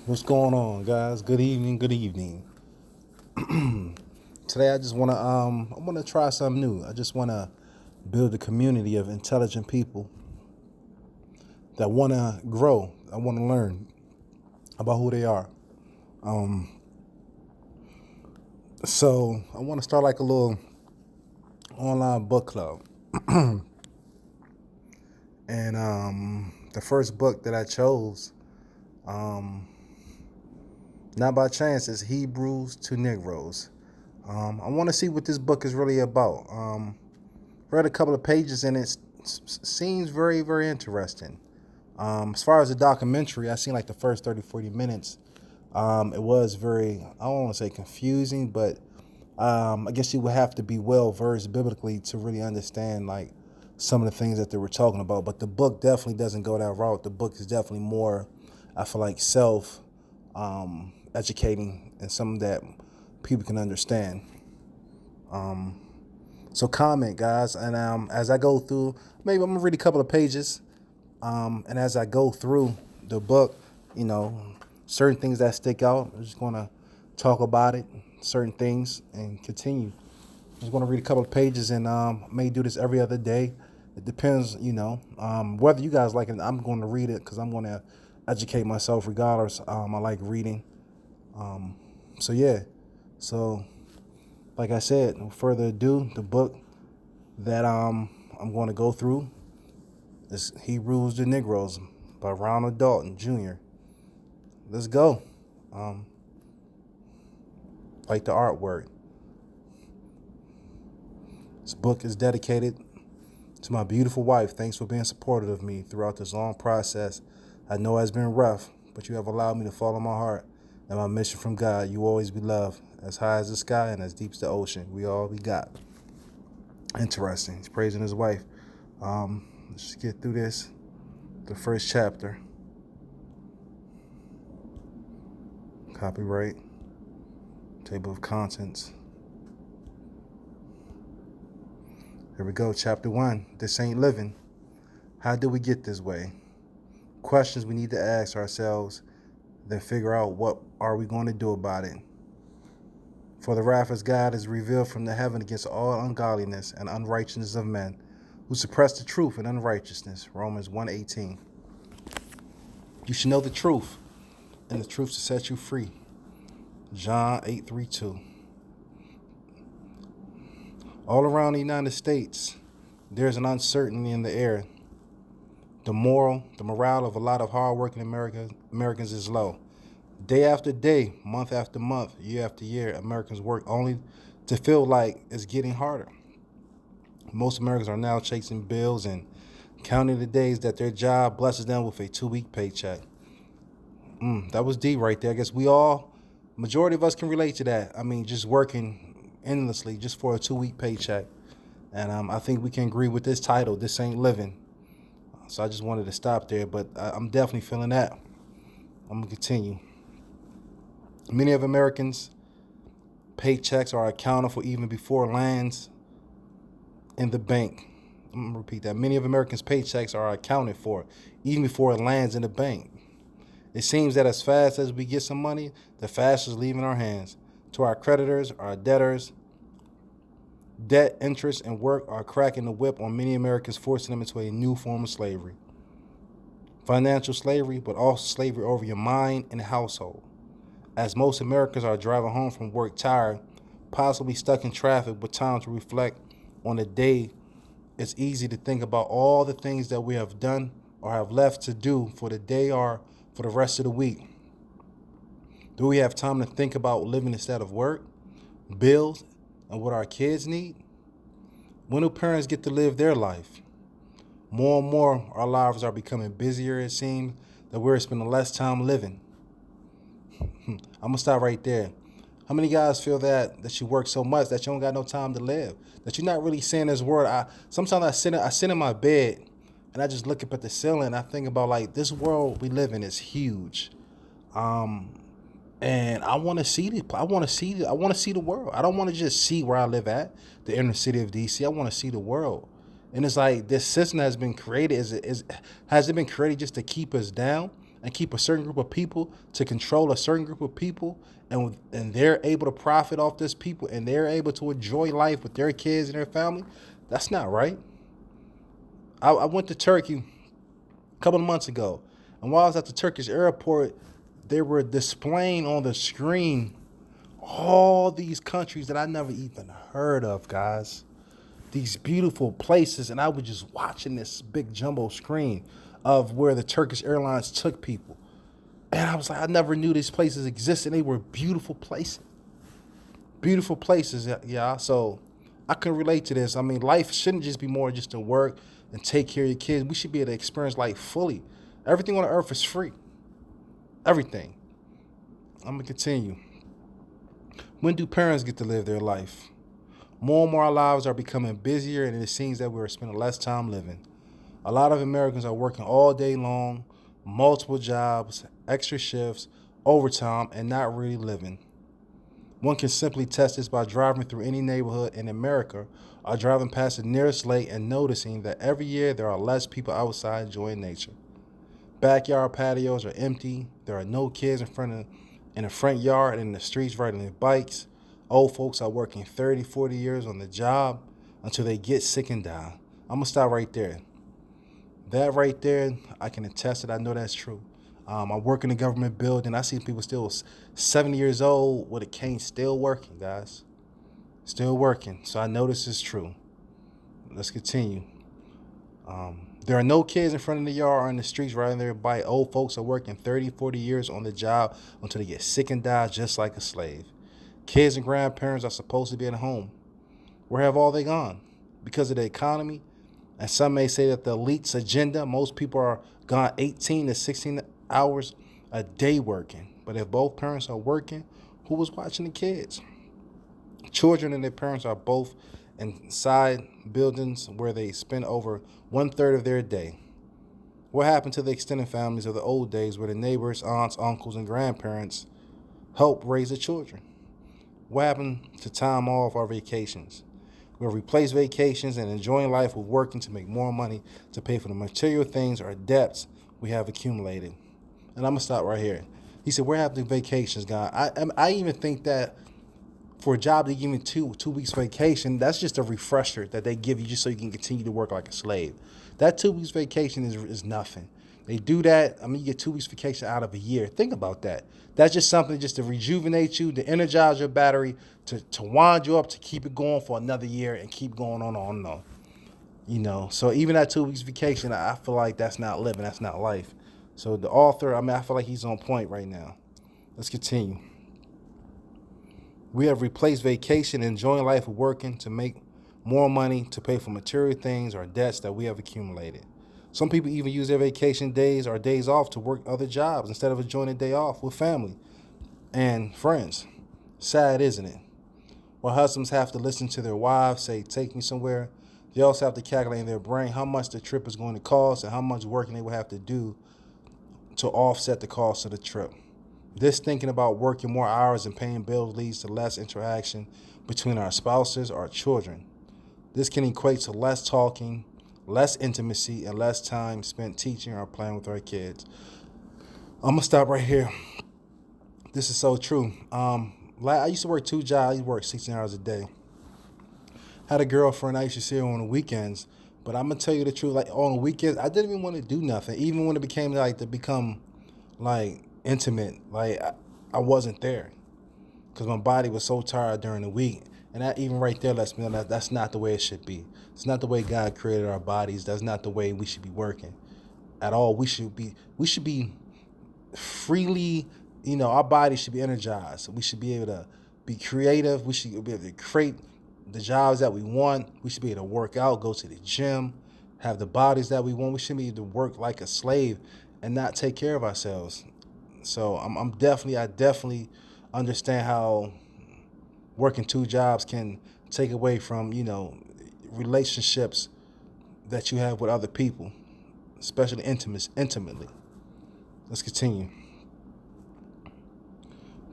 What's going on, guys? Good evening. Good evening. Today, I want to try something new. I just want to build a community of intelligent people that want to grow. I want to learn about who they are. So I want to start like a little online book club. And the first book that I chose, not by chance, is Hebrews to Negroes. I want to see what this book is really about. Read a couple of pages and it seems very, very interesting. As far as the documentary, I seen like the first 30, 40 minutes. It was very, I don't want to say confusing, but I guess you would have to be well versed biblically to really understand like some of the things that they were talking about. But the book definitely doesn't go that route. The book is definitely more, I feel like, self educating and something that people can understand. So comment, guys, and as I go through, maybe I'm gonna read a couple of pages, and as I go through the book, you know, certain things that stick out, I'm just gonna talk about it, certain things, and continue. I'm just gonna read a couple of pages, and may do this every other day. It depends, whether you guys like it. I'm going to read it because I'm going to educate myself regardless. I like reading. So yeah, so. Like I said, no further ado, the book that I'm going to go through is Hebrews to Negroes by Ronald Dalton Jr. Let's go. Like the artwork. This book is dedicated to my beautiful wife. Thanks for being supportive of me throughout this long process. I know it's been rough, but you have allowed me to follow my heart and my mission from God. You always be loved. As high as the sky and as deep as the ocean. We all we got. Interesting. He's praising his wife. Let's just get through this. The first chapter. Copyright. Table of contents. Here we go. Chapter 1. This ain't living. How did we get this way? Questions we need to ask ourselves, then figure out what are we going to do about it. For the wrath of God is revealed from the heaven against all ungodliness and unrighteousness of men, who suppress the truth in unrighteousness. Romans 1:18. You should know the truth, and the truth to set you free. John 8:32. All around the United States, there's an uncertainty in the air. The morale of a lot of hardworking Americans is low. Day after day, month after month, year after year, Americans work only to feel like it's getting harder. Most Americans are now chasing bills and counting the days that their job blesses them with a 2-week paycheck. That was deep right there. I guess majority of us can relate to that. I mean, just working endlessly just for a 2-week paycheck. And I think we can agree with this title, This Ain't Living. So I just wanted to stop there, but I'm definitely feeling that. I'm going to continue. Many of Americans' paychecks are accounted for even before lands in the bank. I'm going to repeat that. Many of Americans' paychecks are accounted for even before it lands in the bank. It seems that as fast as we get some money, the faster it's leaving our hands. To our creditors, our debtors, debt, interest, and work are cracking the whip on many Americans, forcing them into a new form of slavery. Financial slavery, but also slavery over your mind and household. As most Americans are driving home from work tired, possibly stuck in traffic with time to reflect on the day, it's easy to think about all the things that we have done or have left to do for the day or for the rest of the week. Do we have time to think about living instead of work, bills, and what our kids need? When do parents get to live their life? More and more, our lives are becoming busier, it seems, that we're spending less time living. I'm going to stop right there. How many guys feel that you work so much that you don't got no time to live? That you're not really seeing this world? Sometimes I sit in my bed and I just look up at the ceiling and I think about like this world we live in is huge. And I want to see I want to see the world. I don't want to just see where I live at, the inner city of DC. I want to see the world. And it's like this system has been created. Has it been created just to keep us down? and keep a certain group of people to control a certain group of people, and they're able to profit off this people, and they're able to enjoy life with their kids and their family. That's not right. I went to Turkey a couple of months ago, and while I was at the Turkish airport, they were displaying on the screen all these countries that I never even heard of, guys. These beautiful places, and I was just watching this big jumbo screen of where the Turkish Airlines took people. And I was like, I never knew these places existed. They were beautiful places. Beautiful places, yeah. So I can relate to this. I mean, life shouldn't just be more just to work and take care of your kids. We should be able to experience life fully. Everything on the earth is free. Everything. I'm going to continue. When do parents get to live their life? More and more our lives are becoming busier, and it seems that we're spending less time living. A lot of Americans are working all day long, multiple jobs, extra shifts, overtime, and not really living. One can simply test this by driving through any neighborhood in America or driving past the nearest lake and noticing that every year there are less people outside enjoying nature. Backyard patios are empty. There are no kids in the front yard and in the streets riding their bikes. Old folks are working 30, 40 years on the job until they get sick and die. I'm going to stop right there. That right there, I can attest it. I know that's true. I work in a government building. I see people still 70 years old with a cane still working, guys. Still working. So I know this is true. Let's continue. There are no kids in front of the yard or in the streets riding their bike. Old folks are working 30, 40 years on the job until they get sick and die just like a slave. Kids and grandparents are supposed to be at home. Where have all they gone? Because of the economy? And some may say that the elite's agenda, most people are gone 18 to 16 hours a day working. But if both parents are working, who was watching the kids? Children and their parents are both inside buildings where they spend over 1/3 of their day. What happened to the extended families of the old days where the neighbors, aunts, uncles, and grandparents help raise the children? What happened to time off or vacations? We'll replace vacations and enjoying life with working to make more money to pay for the material things or debts we have accumulated. And I'm going to stop right here. He said, where have the vacations gone? I even think that for a job they give you two weeks vacation, that's just a refresher that they give you just so you can continue to work like a slave. That 2 weeks vacation is nothing. They do that. I mean, you get 2 weeks vacation out of a year. Think about that. That's just something just to rejuvenate you, to energize your battery, to wind you up, to keep it going for another year and keep going on and on. So even that 2 weeks vacation, I feel like that's not living. That's not life. So the author, I feel like he's on point right now. Let's continue. We have replaced vacation and enjoying life with working to make more money to pay for material things or debts that we have accumulated. Some people even use their vacation days or days off to work other jobs instead of enjoying a day off with family and friends. Sad, isn't it? While husbands have to listen to their wives say, take me somewhere, they also have to calculate in their brain how much the trip is going to cost and how much working they will have to do to offset the cost of the trip. This thinking about working more hours and paying bills leads to less interaction between our spouses or our children. This can equate to less talking, less intimacy, and less time spent teaching or playing with our kids. I'm going to stop right here. This is so true. I used to work 2 jobs. I used to work 16 hours a day. Had a girlfriend I used to see her on the weekends. But I'm going to tell you the truth. Like, on the weekends, I didn't even want to do nothing. Even when it became intimate, I wasn't there because my body was so tired during the week. And that even right there lets me know that that's not the way it should be. It's not the way God created our bodies. That's not the way we should be working at all. We should be freely, our body should be energized. We should be able to be creative. We should be able to create the jobs that we want. We should be able to work out, go to the gym, have the bodies that we want. We shouldn't be able to work like a slave and not take care of ourselves. So I definitely understand how working 2 jobs can take away from, relationships that you have with other people, especially intimately. Let's continue.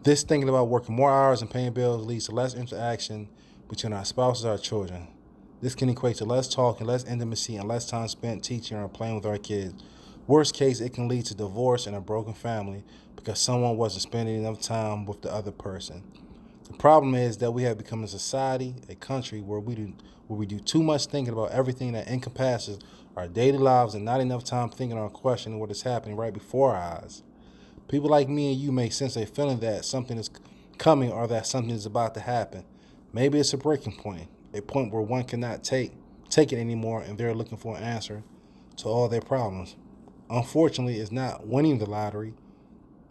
This thinking about working more hours and paying bills leads to less interaction between our spouses and our children. This can equate to less talking, less intimacy, and less time spent teaching or playing with our kids. Worst case, it can lead to divorce and a broken family because someone wasn't spending enough time with the other person. The problem is that we have become a society, a country where we do too much thinking about everything that encompasses our daily lives and not enough time thinking or questioning what is happening right before our eyes. People like me and you may sense a feeling that something is coming or that something is about to happen. Maybe it's a breaking point, a point where one cannot take it anymore and they're looking for an answer to all their problems. Unfortunately, it's not winning the lottery.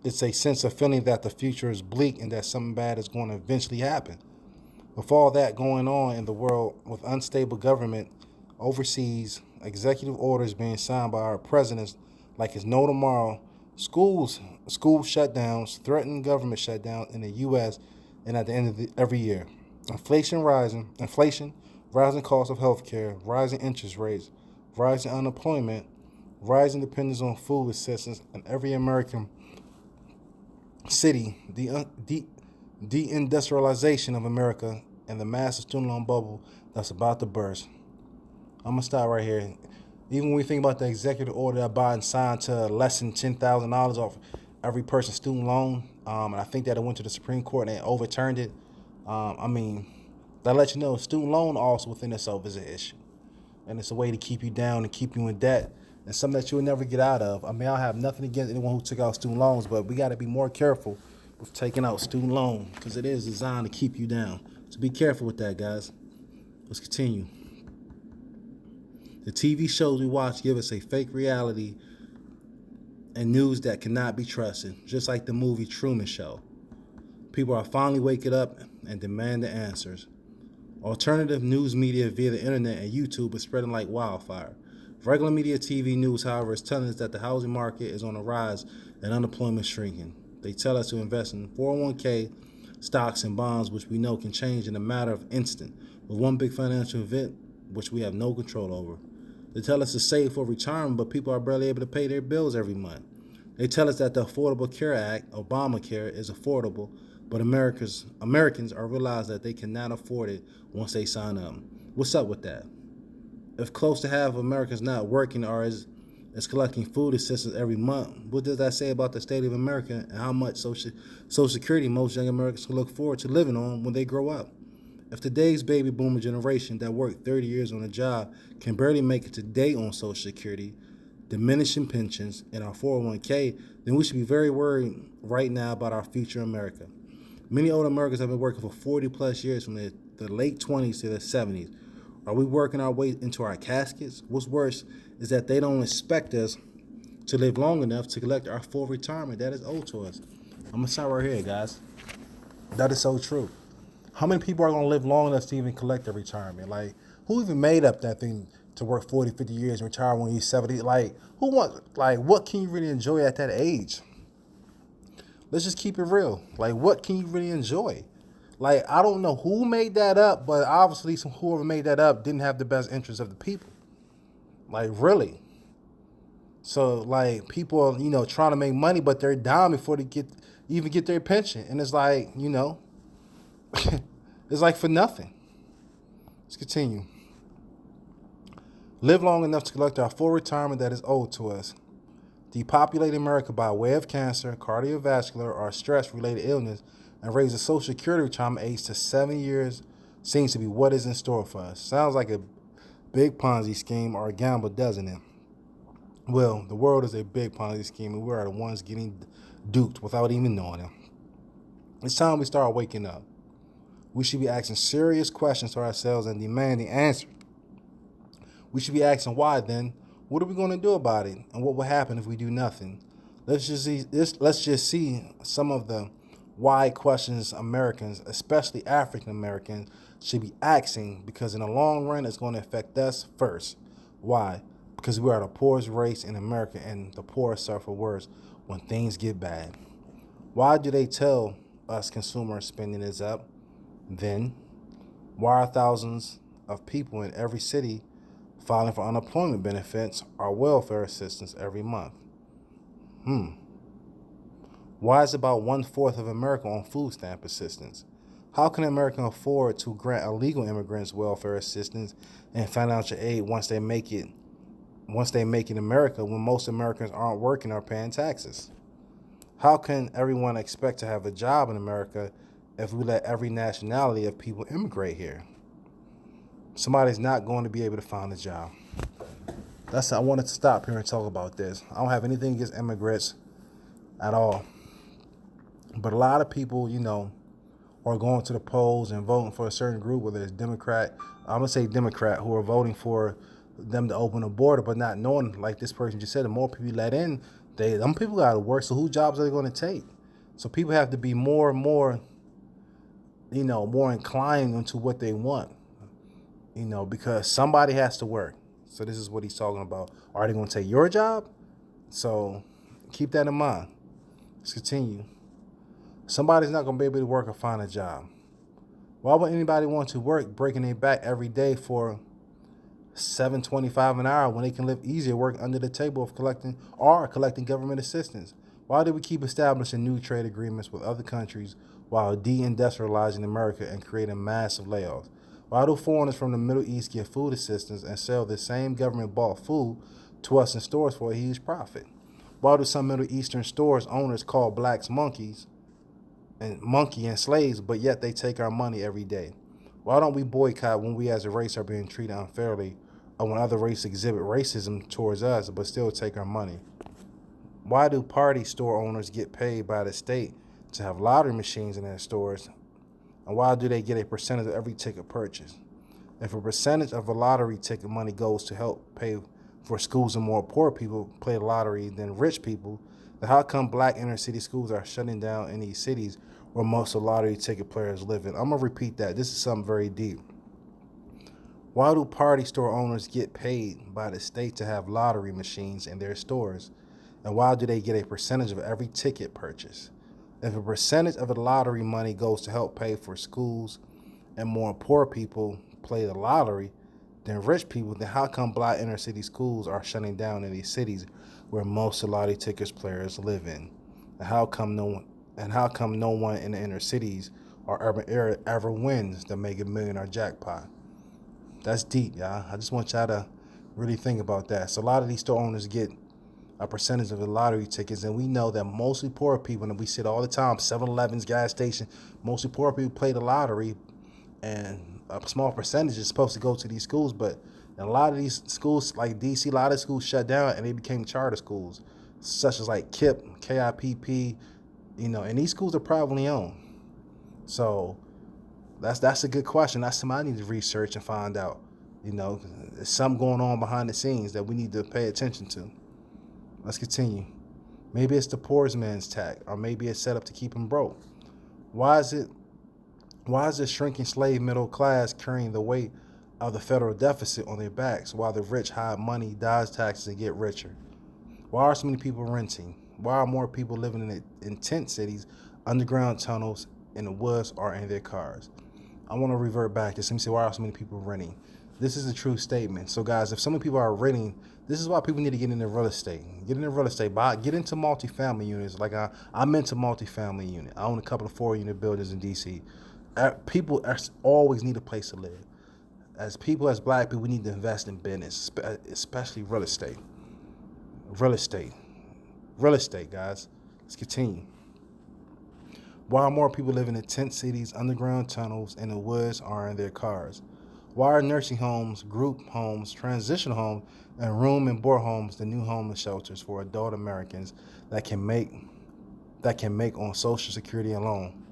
It's a sense of feeling that the future is bleak and that something bad is going to eventually happen. With all that going on in the world, with unstable government overseas, executive orders being signed by our presidents like it's no tomorrow, schools school shutdowns, threatened government shutdown in the U.S. and at the end of every year, inflation, rising cost of healthcare, rising interest rates, rising unemployment, rising dependence on food assistance, and every American city, the deindustrialization of America, and the massive student loan bubble that's about to burst. I'm gonna stop right here. Even when we think about the executive order that Biden signed to lessen $10,000 off every person's student loan, and I think that it went to the Supreme Court and they overturned it. I mean, that lets you know student loan also within itself is an issue, and it's a way to keep you down and keep you in debt, and something that you will never get out of. I mean, I have nothing against anyone who took out student loans, but we got to be more careful with taking out student loan because it is designed to keep you down. So be careful with that, guys. Let's continue. The TV shows we watch give us a fake reality and news that cannot be trusted, just like the movie Truman Show. People are finally waking up and demand the answers. Alternative news media via the internet and YouTube is spreading like wildfire. Regular media TV news, however, is telling us that the housing market is on a rise and unemployment shrinking. They tell us to invest in 401k, stocks, and bonds, which we know can change in a matter of instant, with one big financial event which we have no control over. They tell us to save for retirement, but people are barely able to pay their bills every month. They tell us that the Affordable Care Act, Obamacare, is affordable, but Americans are realized that they cannot afford it once they sign up. What's up with that? If close to half of Americans not working or is collecting food assistance every month, what does that say about the state of America and how much Social Security most young Americans can look forward to living on when they grow up? If today's baby boomer generation that worked 30 years on a job can barely make it today on Social Security, diminishing pensions, and our 401k, then we should be very worried right now about our future in America. Many old Americans have been working for 40 plus years from the late 20s to the 70s. Are we working our way into our caskets? What's worse is that they don't expect us to live long enough to collect our full retirement that is owed to us. I'm going to start right here, guys. That is so true. How many people are going to live long enough to even collect their retirement? Like, who even made up that thing to work 40, 50 years and retire when you're 70? Like, who wants, like, what can you really enjoy at that age? Let's just keep it real. Like, what can you really enjoy? Like, I don't know who made that up, but obviously whoever made that up didn't have the best interests of the people. Like, really. So, like, people are, trying to make money, but they're down before they even get their pension. And it's like, it's like for nothing. Let's continue. Live long enough to collect our full retirement that is owed to us. Depopulate America by way of cancer, cardiovascular, or stress-related illness, and raise the Social Security retirement age to 7 years seems to be what is in store for us. Sounds like a big Ponzi scheme or a gamble, doesn't it? Well, the world is a big Ponzi scheme, and we are the ones getting duped without even knowing it. It's time we start waking up. We should be asking serious questions to ourselves and demanding answers. We should be asking why then. What are we going to do about it? And what will happen if we do nothing? Let's just see some of the why questions Americans, especially African Americans, should be asking, because in the long run it's going to affect us first. Why? Because we are the poorest race in America, and the poor suffer worse when things get bad. Why do they tell us consumer spending is up? Then, why are thousands of people in every city filing for unemployment benefits or welfare assistance every month? Why is about 1/4 of America on food stamp assistance? How can America afford to grant illegal immigrants welfare assistance and financial aid once they make it once they make it in America when most Americans aren't working or paying taxes? How can everyone expect to have a job in America if we let every nationality of people immigrate here? Somebody's not going to be able to find a job. I wanted to stop here and talk about this. I don't have anything against immigrants at all. But a lot of people, are going to the polls and voting for a certain group, whether it's Democrat, I'm going to say Democrat, who are voting for them to open the border, but not knowing, like this person just said, the more people you let in, them people got to work. So whose jobs are they going to take? So people have to be more and more, more inclined into what they want, because somebody has to work. So this is what he's talking about. Are they going to take your job? So keep that in mind. Let's continue. Somebody's not going to be able to work or find a job. Why would anybody want to work breaking their back every day for $7.25 an hour when they can live easier, work under the table of collecting government assistance? Why do we keep establishing new trade agreements with other countries while deindustrializing America and creating massive layoffs? Why do foreigners from the Middle East get food assistance and sell the same government-bought food to us in stores for a huge profit? Why do some Middle Eastern stores owners call blacks monkey and slaves, but yet they take our money every day? Why don't we boycott when we as a race are being treated unfairly, or when other races exhibit racism towards us but still take our money? Why do party store owners get paid by the state to have lottery machines in their stores, and why do they get a percentage of every ticket purchased? If a percentage of a lottery ticket money goes to help pay for schools and more poor people play the lottery than rich people, then how come black inner city schools are shutting down in these cities where most of the lottery ticket players live in? I'm going to repeat that. This is something very deep. Why do party store owners get paid by the state to have lottery machines in their stores? And why do they get a percentage of every ticket purchase? If a percentage of the lottery money goes to help pay for schools and more poor people play the lottery than rich people, then how come black inner city schools are shutting down in these cities where most of the lottery tickets players live in? And how come no one in the inner cities or urban area ever wins the Mega Millionaire jackpot? That's deep, y'all. I just want y'all to really think about that. So a lot of these store owners get a percentage of the lottery tickets, and we know that mostly poor people, and we see it all the time, 7-Elevens, gas station, mostly poor people play the lottery, and a small percentage is supposed to go to these schools, but in a lot of these schools, like DC, a lot of schools shut down, and they became charter schools, such as like KIPP, and these schools are privately owned. So that's a good question. That's something I need to research and find out. There's something going on behind the scenes that we need to pay attention to. Let's continue. Maybe it's the poor man's tax, or maybe it's set up to keep him broke. Why is the shrinking slave middle class carrying the weight of the federal deficit on their backs while the rich hide money, dodge taxes, and get richer? Why are so many people renting? Why are more people living in tent cities, underground tunnels, in the woods, or in their cars? I want to revert back to let me say, why are so many people renting? This is a true statement. So guys, if so many people are renting, this is why people need to get into real estate. Get into real estate. Get into multifamily units. Like I'm into multifamily unit. I own a couple of 4-unit buildings in DC. People always need a place to live. As black people, we need to invest in business, especially real estate. Real estate, guys. Let's continue. Why are more people living in tent cities, underground tunnels, in the woods, or in their cars? Why are nursing homes, group homes, transition homes, and room and board homes the new homeless shelters for adult Americans that can make on Social Security alone?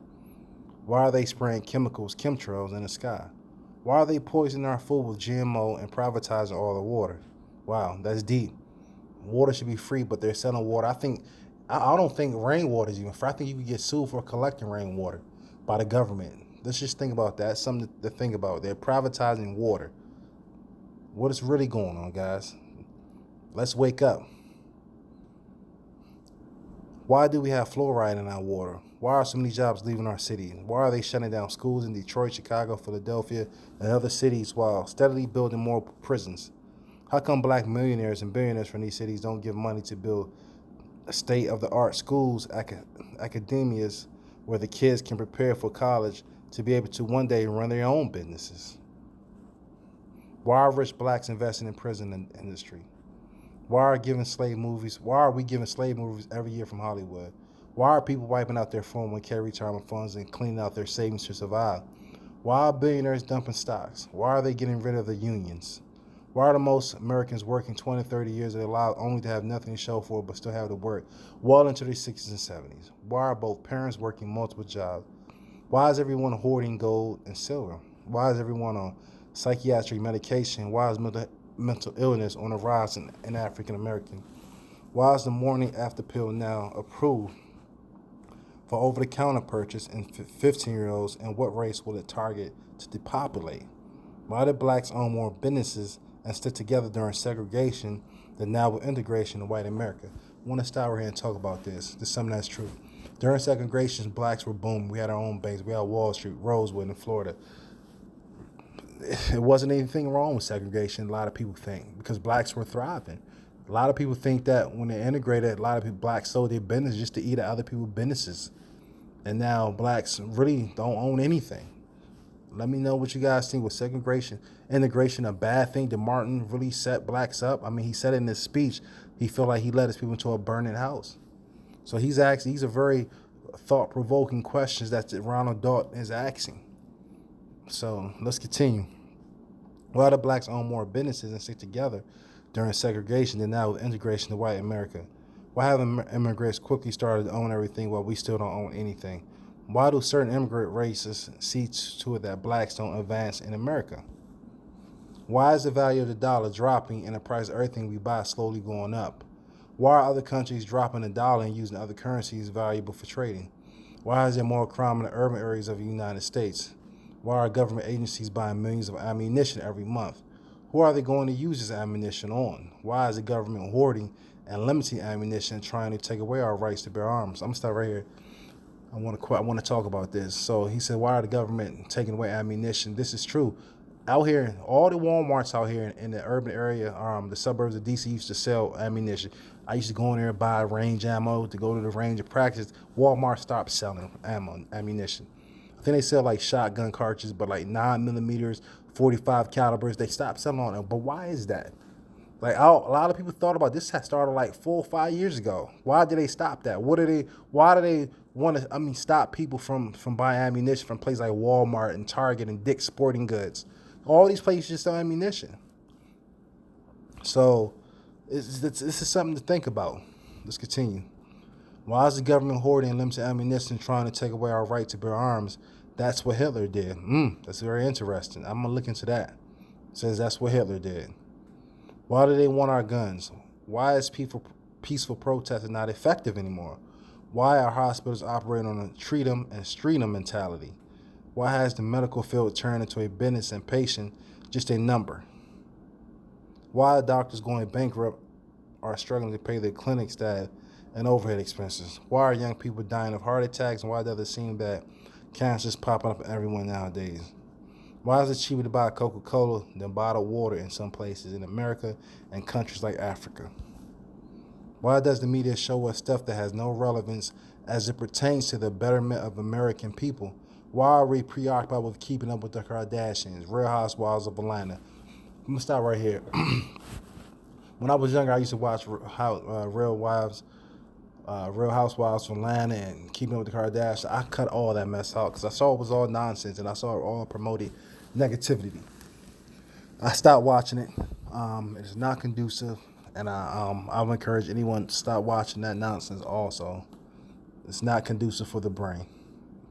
Why are they spraying chemtrails in the sky? Why are they poisoning our food with GMO and privatizing all the water? Wow, that's deep. Water should be free, but they're selling water. I don't think rainwater is even free. I think you can get sued for collecting rainwater by the government. Let's just think about that. That's something to think about. They're privatizing water. What is really going on, guys? Let's wake up. Why do we have fluoride in our water? Why are so many jobs leaving our city? Why are they shutting down schools in Detroit, Chicago, Philadelphia, and other cities while steadily building more prisons? How come black millionaires and billionaires from these cities don't give money to build state-of-the-art schools, academias, where the kids can prepare for college to be able to one day run their own businesses? Why are rich blacks investing in prison industry? Why are we giving slave movies every year from Hollywood? Why are people wiping out their 401k retirement funds and cleaning out their savings to survive? Why are billionaires dumping stocks? Why are they getting rid of the unions? Why are the most Americans working 20, 30 years of their lives only to have nothing to show for it but still have to work well into their 60s and 70s? Why are both parents working multiple jobs? Why is everyone hoarding gold and silver? Why is everyone on psychiatric medication? Why is mental illness on the rise in African American? Why is the morning after pill now approved for over-the-counter purchase in 15-year-olds, and what race will it target to depopulate? Why did blacks own more businesses and stick together during segregation than now with integration in white America? I want to stop right here and talk about this. This is something that's true. During segregation, blacks were booming. We had our own banks. We had Wall Street, Rosewood in Florida. It wasn't anything wrong with segregation, a lot of people think, because blacks were thriving. A lot of people think that when they integrated, a lot of people, blacks sold their business just to eat at other people's businesses. And now blacks really don't own anything. Let me know what you guys think. Was segregation, integration a bad thing? Did Martin really set blacks up? I mean, he said in his speech, he felt like he led his people into a burning house. So these are very thought-provoking questions that Ronald Dalton is asking. So let's continue. Why do blacks own more businesses and stick together during segregation than now with integration to white America? Why have immigrants quickly started to own everything while we still don't own anything? Why do certain immigrant races see to it that blacks don't advance in America? Why is the value of the dollar dropping and the price of everything we buy slowly going up? Why are other countries dropping the dollar and using other currencies valuable for trading? Why is there more crime in the urban areas of the United States? Why are government agencies buying millions of ammunition every month? Who are they going to use this ammunition on? Why is the government hoarding and limiting ammunition and trying to take away our rights to bear arms? I'm going to stop right here. I want to talk about this. So he said, why are the government taking away ammunition? This is true. Out here, all the Walmarts out here in the urban area, the suburbs of DC used to sell ammunition. I used to go in there and buy range ammo to go to the range of practice. Walmart stopped selling ammunition. I think they sell like shotgun cartridges, but like 9mm, 45 calibers, they stopped selling on them. But why is that? Like a lot of people thought about this. Had started like 4 or 5 years ago. Why did they stop that? Why do they want to? Stop people from buying ammunition from places like Walmart and Target and Dick's Sporting Goods. All these places just sell ammunition. So this is something to think about. Let's continue. Why is the government hoarding and limiting ammunition trying to take away our right to bear arms? That's what Hitler did. That's very interesting. I'm going to look into that. It says that's what Hitler did. Why do they want our guns? Why is peaceful protesting not effective anymore? Why are hospitals operating on a treat 'em and street 'em mentality? Why has the medical field turned into a business and patient just a number? Why are doctors going bankrupt or struggling to pay their clinic staff and overhead expenses? Why are young people dying of heart attacks, and why does it seem that cancer is popping up in everyone nowadays? Why is it cheaper to buy Coca-Cola than bottled water in some places in America and countries like Africa? Why does the media show us stuff that has no relevance as it pertains to the betterment of American people? Why are we preoccupied with keeping up with the Kardashians, Real Housewives of Atlanta? I'm going to stop right here. When I was younger, I used to watch Real Housewives from Atlanta and Keeping Up with the Kardashians. I cut all that mess out because I saw it was all nonsense and I saw it all promoted negativity. I stopped watching it. It's not conducive, and I would encourage anyone to stop watching that nonsense also. It's not conducive for the brain,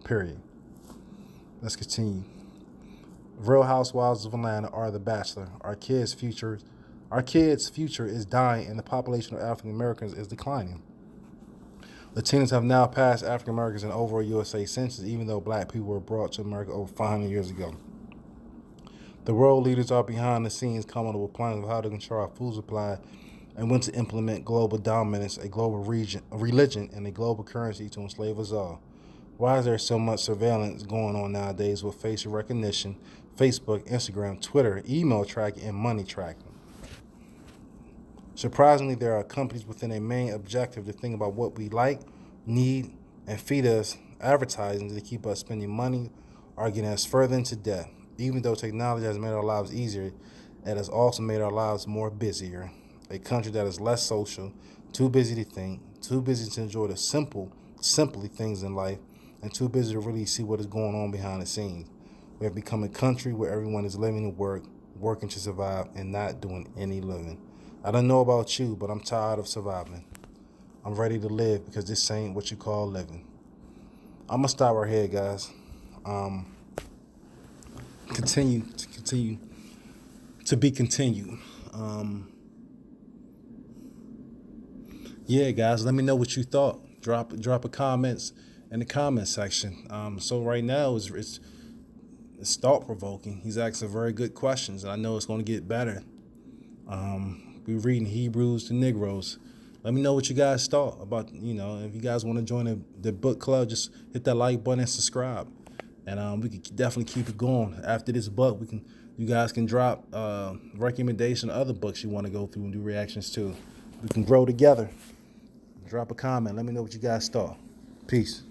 period. Let's continue. Real Housewives of Atlanta are The Bachelor. Our kids' future is dying, and the population of African Americans is declining. Latinos have now passed African Americans in overall USA census, even though black people were brought to America over 500 years ago. The world leaders are behind the scenes coming up with plans of how to control our food supply and when to implement global dominance, a global religion, and a global currency to enslave us all. Why is there so much surveillance going on nowadays with facial recognition, Facebook, Instagram, Twitter, email tracking, and money tracking? Surprisingly, there are companies within a main objective to think about what we like, need, and feed us advertising to keep us spending money or getting us further into debt. Even though technology has made our lives easier, it has also made our lives more busier. A country that is less social, too busy to think, too busy to enjoy the simply things in life, and too busy to really see what is going on behind the scenes. We have become a country where everyone is living to work, working to survive, and not doing any living. I don't know about you, but I'm tired of surviving. I'm ready to live because this ain't what you call living. I'm gonna stop right here, guys. Um, continue to be continued. Um, yeah, guys, let me know what you thought. Drop a comments in the comment section. So right now it's thought provoking. He's asking very good questions, and I know it's going to get better. We're reading Hebrews to Negroes. Let me know what you guys thought about, if you guys want to join the book club, just hit that like button and subscribe. And we can definitely keep it going. After this book, you guys can drop recommendation of other books you want to go through and do reactions to. We can grow together. Drop a comment. Let me know what you guys thought. Peace.